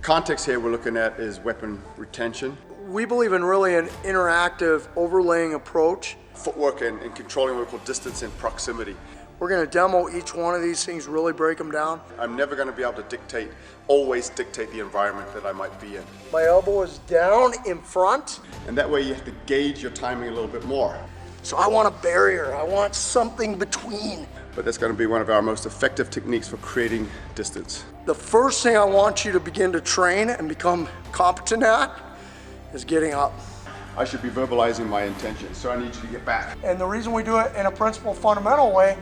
context here we're looking at is weapon retention. We believe in really an interactive overlaying approach. Footwork and controlling what we call distance and proximity. We're going to demo each one of these things, really break them down. I'm never going to be able to always dictate the environment that I might be in. My elbow is down in front. And that way you have to gauge your timing a little bit more. So I want a barrier, I want something between. But that's going to be one of our most effective techniques for creating distance. The first thing I want you to begin to train and become competent at is getting up. I should be verbalizing my intentions, so I need you to get back. And the reason we do it in a principle fundamental way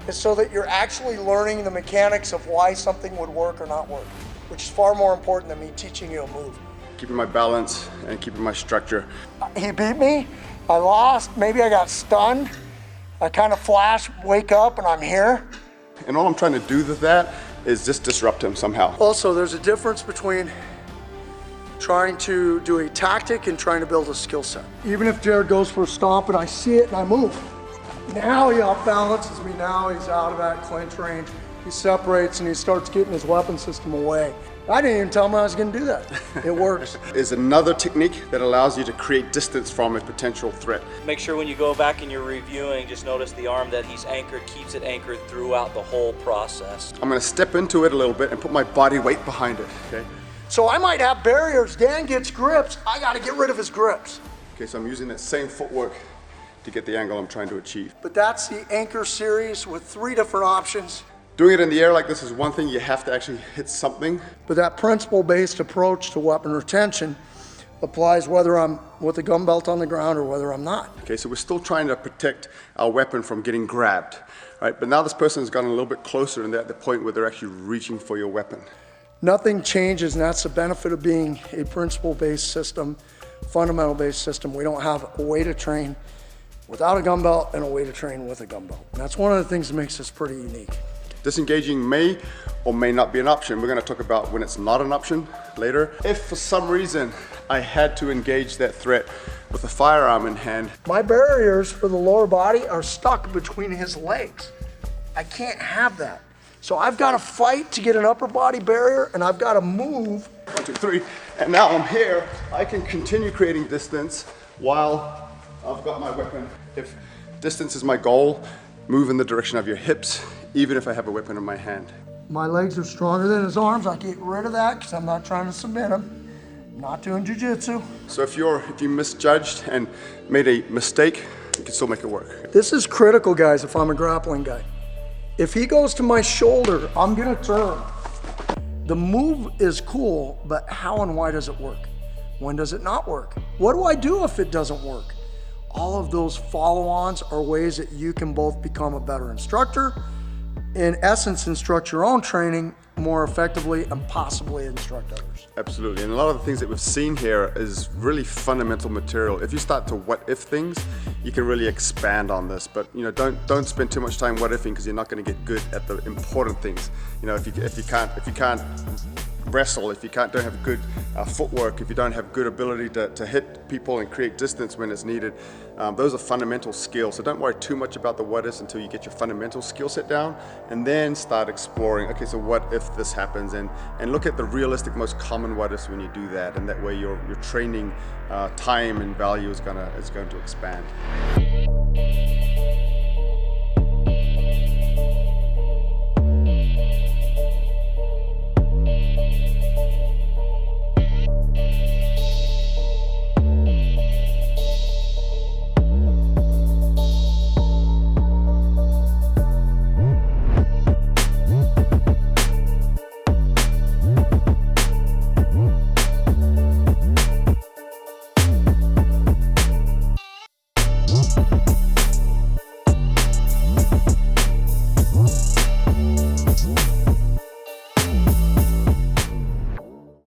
is so that you're actually learning the mechanics of why something would work or not work, which is far more important than me teaching you a move. Keeping my balance and keeping my structure. He beat me, I lost, maybe I got stunned. I kind of flash, wake up, and I'm here. And all I'm trying to do with that is just disrupt him somehow. Also, there's a difference between trying to do a tactic and trying to build a skill set. Even if Jared goes for a stomp and I see it and I move, now he off balances me, now he's out of that clinch range. He separates and he starts getting his weapon system away. I didn't even tell him I was going to do that. It works. Is another technique that allows you to create distance from a potential threat. Make sure when you go back and you're reviewing, just notice the arm that he's anchored, keeps it anchored throughout the whole process. I'm going to step into it a little bit and put my body weight behind it, okay? So I might have barriers. Dan gets grips. I got to get rid of his grips. Okay, so I'm using that same footwork to get the angle I'm trying to achieve. But that's the anchor series with 3 different options. Doing it in the air like this is one thing, you have to actually hit something. But that principle-based approach to weapon retention applies whether I'm with a gun belt on the ground or whether I'm not. Okay, so we're still trying to protect our weapon from getting grabbed, right? But now this person has gotten a little bit closer and they're at the point where they're actually reaching for your weapon. Nothing changes, and that's the benefit of being a principle-based system, fundamental-based system. We don't have a way to train without a gun belt and a way to train with a gun belt. And that's one of the things that makes us pretty unique. Disengaging may or may not be an option. We're going to talk about when it's not an option later. If for some reason I had to engage that threat with a firearm in hand. My barriers for the lower body are stuck between his legs. I can't have that. So I've got to fight to get an upper body barrier, and I've got to move. 1, 2, 3, and now I'm here. I can continue creating distance while I've got my weapon. If distance is my goal, move in the direction of your hips, even if I have a weapon in my hand. My legs are stronger than his arms. I get rid of that because I'm not trying to submit him. I'm not doing jiu-jitsu. So if you misjudged and made a mistake, you can still make it work. This is critical, guys, if I'm a grappling guy. If he goes to my shoulder, I'm gonna turn. The move is cool, but how and why does it work? When does it not work? What do I do if it doesn't work? All of those follow-ons are ways that you can both become a better instructor, in essence, instruct your own training more effectively and possibly instruct others. Absolutely, and a lot of the things that we've seen here is really fundamental material. If you start to what if things, you can really expand on this, but don't spend too much time what ifing because you're not going to get good at the important things. If you can't wrestle, if you don't have good footwork, if you don't have good ability to hit people and create distance when it's needed, those are fundamental skills. So don't worry too much about the what ifs until you get your fundamental skill set down, and then start exploring, okay, so what if this happens, and look at the realistic, most common what ifs when you do that, and that way your training time and value is going to expand.